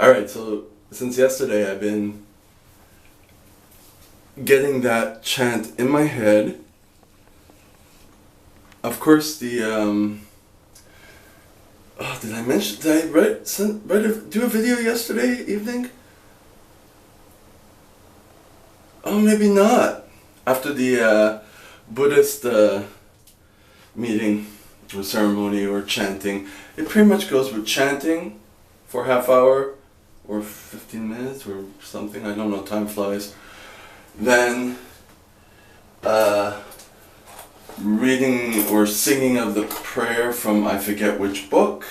Alright, so since yesterday I've been getting that chant in my head. Of course, did I mention, did I do a video yesterday evening? Oh, maybe not. After the Buddhist meeting or ceremony or chanting, it pretty much goes with chanting for half hour or 15 minutes or something, I don't know, time flies. Then reading or singing of the prayer from I forget which book.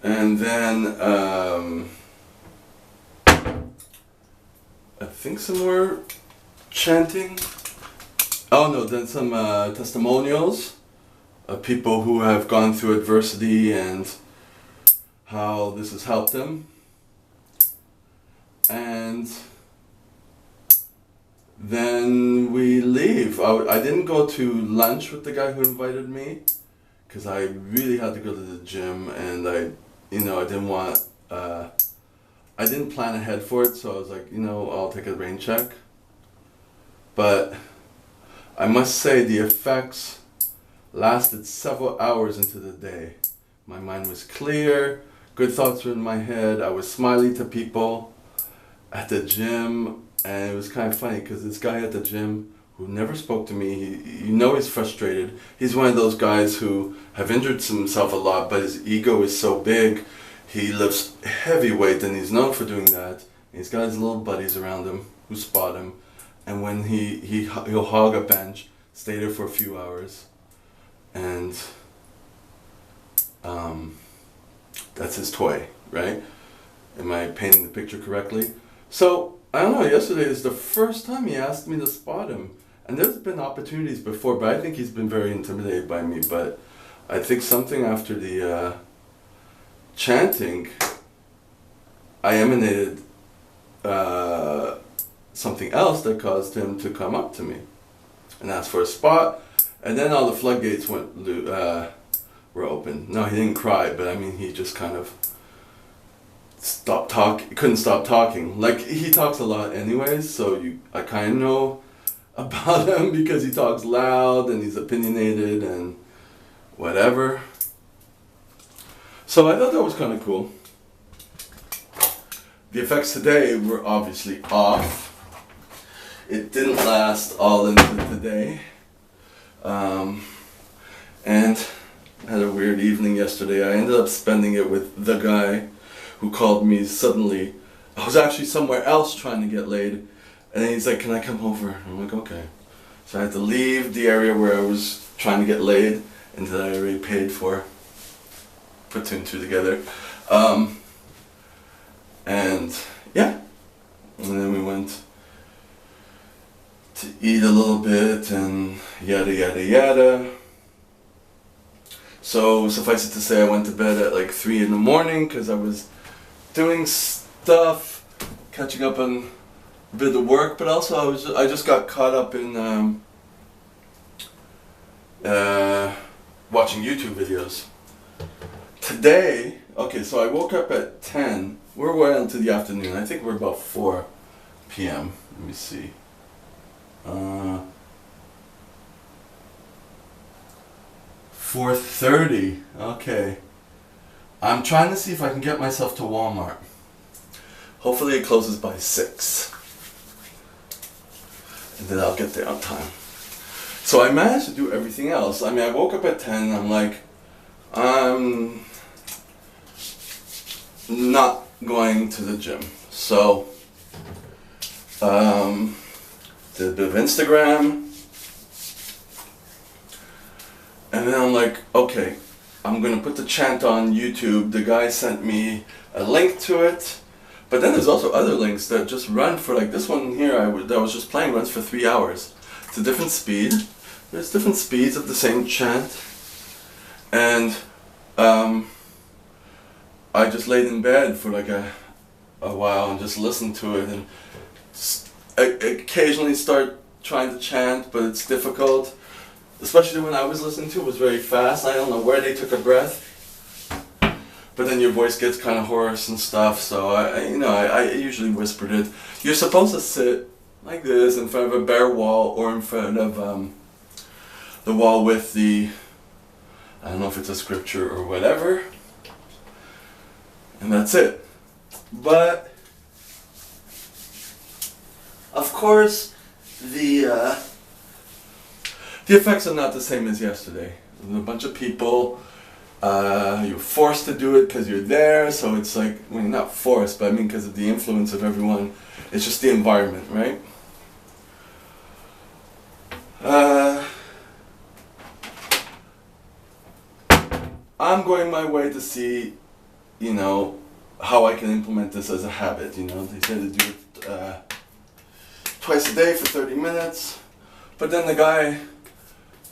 And then I think some more chanting. Oh no, then some testimonials of people who have gone through adversity and how this has helped them. And then we leave. I didn't go to lunch with the guy who invited me because I really had to go to the gym, and I didn't want, I didn't plan ahead for it, so I was like, I'll take a rain check. But I must say the effects lasted several hours into the day. My mind was clear, good thoughts were in my head, I was smiling to people at the gym, and it was kind of funny because this guy at the gym who never spoke to me, he's frustrated. He's one of those guys who have injured himself a lot, but his ego is so big. He lifts heavy weight, and he's known for doing that. And he's got his little buddies around him who spot him, and when he'll hog a bench, stay there for a few hours, and that's his toy, right? Am I painting the picture correctly? So, I don't know, yesterday is the first time he asked me to spot him. And there's been opportunities before, but I think he's been very intimidated by me. But I think something after the chanting, I emanated something else that caused him to come up to me and ask for a spot. And then all the floodgates were open. No, he didn't cry, but I mean, he just kind of couldn't stop talking. Like, he talks a lot anyways, so I kind of know about him because he talks loud and he's opinionated and whatever. So I thought that was kind of cool. The effects today were obviously off. It didn't last all into today. And I had a weird evening yesterday. I ended up spending it with the guy who called me suddenly. I was actually somewhere else trying to get laid, and then he's like, "Can I come over?" And I'm like, "Okay." So I had to leave the area where I was trying to get laid and that I already paid for. Put two and two together. And yeah. And then we went to eat a little bit and yada yada yada. So suffice it to say, I went to bed at like 3 in the morning because I was doing stuff, catching up on a bit of work, but also I just got caught up in watching YouTube videos. Today, okay, so I woke up at 10. We're well into the afternoon. I think we're about 4 p.m. Let me see. 4:30. Okay. I'm trying to see if I can get myself to Walmart. Hopefully it closes by 6. And then I'll get there on time. So I managed to do everything else. I mean, I woke up at 10 and I'm like, I'm not going to the gym. So, did a bit of Instagram. And then I'm like, okay, I'm going to put the chant on YouTube. The guy sent me a link to it. But then there's also other links that just run for, like this one here that I was just playing runs for 3 hours. It's a different speed. There's different speeds of the same chant. And I just laid in bed for like a while and just listened to it. And I occasionally start trying to chant, but it's difficult. Especially when I was listening to it was very fast. I don't know where they took a breath. but then your voice gets kind of hoarse and stuff, so I usually whispered it. You're supposed to sit like this in front of a bare wall, or in front of the wall with the, I don't know if it's a scripture or whatever, and that's it. But of course, the effects are not the same as yesterday. There's a bunch of people. You're forced to do it because you're there, so it's like, well, you're not forced, but I mean because of the influence of everyone. It's just the environment, right? I'm going my way to see, how I can implement this as a habit. They say to do it twice a day for 30 minutes, but then the guy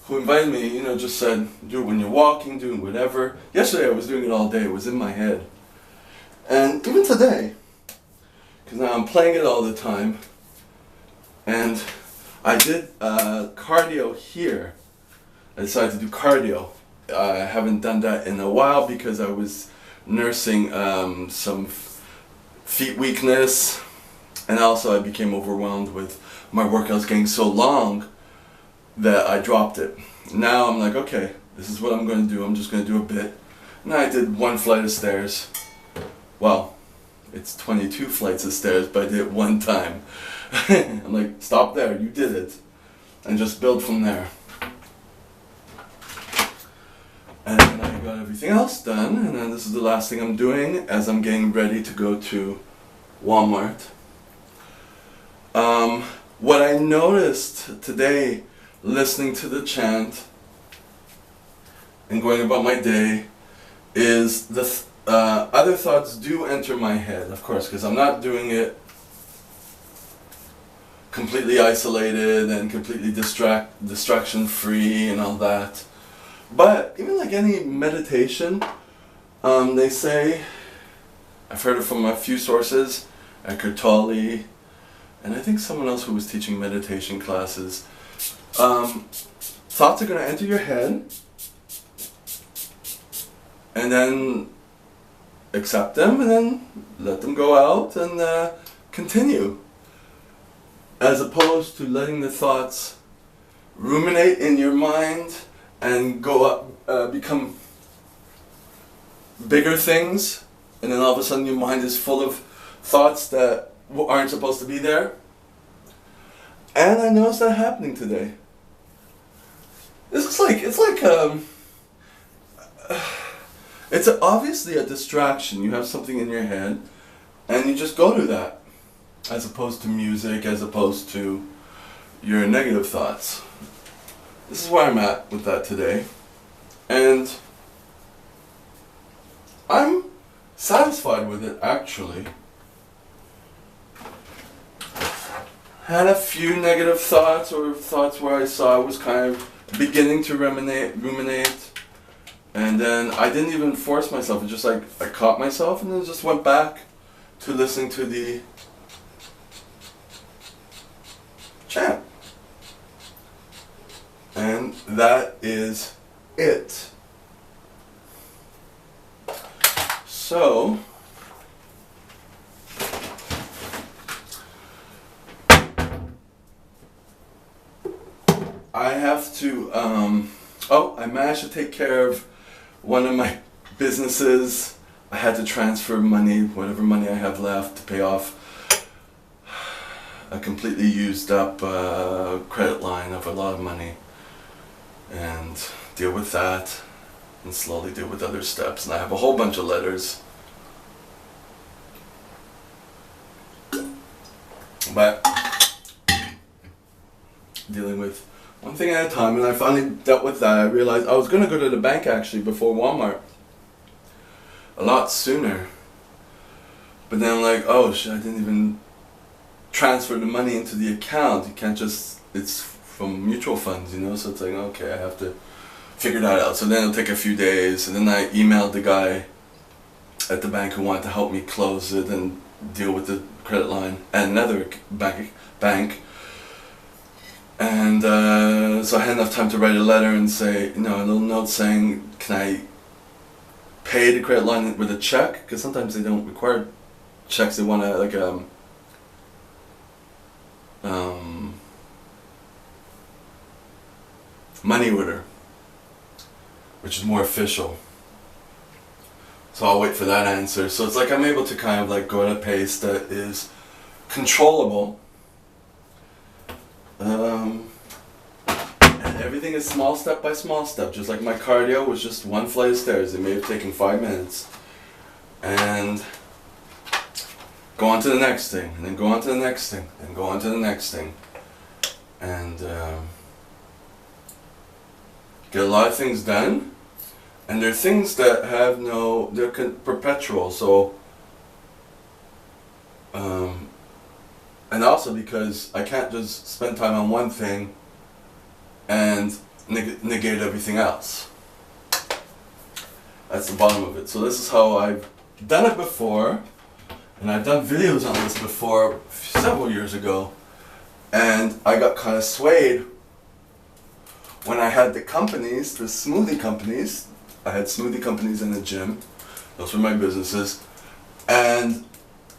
who invited me, just said, do it when you're walking, doing whatever. Yesterday I was doing it all day, it was in my head. And even today, because now I'm playing it all the time, and I did cardio here. I decided to do cardio. I haven't done that in a while because I was nursing some feet weakness, and also I became overwhelmed with my workouts getting so long that I dropped it. Now I'm like, okay, this is what I'm going to do. I'm just going to do a bit. And I did 1 flight of stairs. Well, it's 22 flights of stairs, but I did it 1 time. I'm like, stop there, you did it. And just build from there. And then I got everything else done, and then this is the last thing I'm doing as I'm getting ready to go to Walmart. What I noticed today, listening to the chant and going about my day, is the other thoughts do enter my head, of course, because I'm not doing it completely isolated and completely distraction free and all that. But even like any meditation, they say, I've heard it from a few sources, Eckhart Tolle, and I think someone else who was teaching meditation classes, thoughts are going to enter your head, and then accept them, and then let them go out, and continue. As opposed to letting the thoughts ruminate in your mind and go up, become bigger things, and then all of a sudden your mind is full of thoughts that aren't supposed to be there. And I noticed that happening today. It's obviously a distraction. You have something in your head, and you just go to that, as opposed to music, as opposed to your negative thoughts. This is where I'm at with that today, and I'm satisfied with it, actually. Had a few negative thoughts, or thoughts where I saw I was kind of beginning to ruminate, and then I didn't even force myself. It just like I caught myself, and then just went back to listening to the chant. And that is it. So, I have to, I managed to take care of one of my businesses. I had to transfer money, whatever money I have left, to pay off a completely used up credit line of a lot of money, and deal with that, and slowly deal with other steps. And I have a whole bunch of letters, but dealing with one thing at a time. And I finally dealt with that. I realized I was going to go to the bank actually before Walmart a lot sooner, but then I'm like, oh shit, I didn't even transfer the money into the account. You can't just, it's from mutual funds, so it's like, okay, I have to figure that out. So then it'll take a few days, and then I emailed the guy at the bank who wanted to help me close it and deal with the credit line at another bank, and so I had enough time to write a letter and say, a little note saying, can I pay the credit line with a check, because sometimes they don't require checks. They want to like money order, which is more official. So I'll wait for that answer. So it's like I'm able to kind of like go at a pace that is controllable. And everything is small step by small step. Just like my cardio was just one flight of stairs. It may have taken 5 minutes. And go on to the next thing. And then go on to the next thing. And go on to the next thing. And get a lot of things done. And there are things that have no, they're perpetual, so, and also because I can't just spend time on one thing and negate everything else. That's the bottom of it. So this is how I've done it before, and I've done videos on this before several years ago, and I got kind of swayed when I had the companies, the smoothie companies. I had smoothie companies in the gym. Those were my businesses. And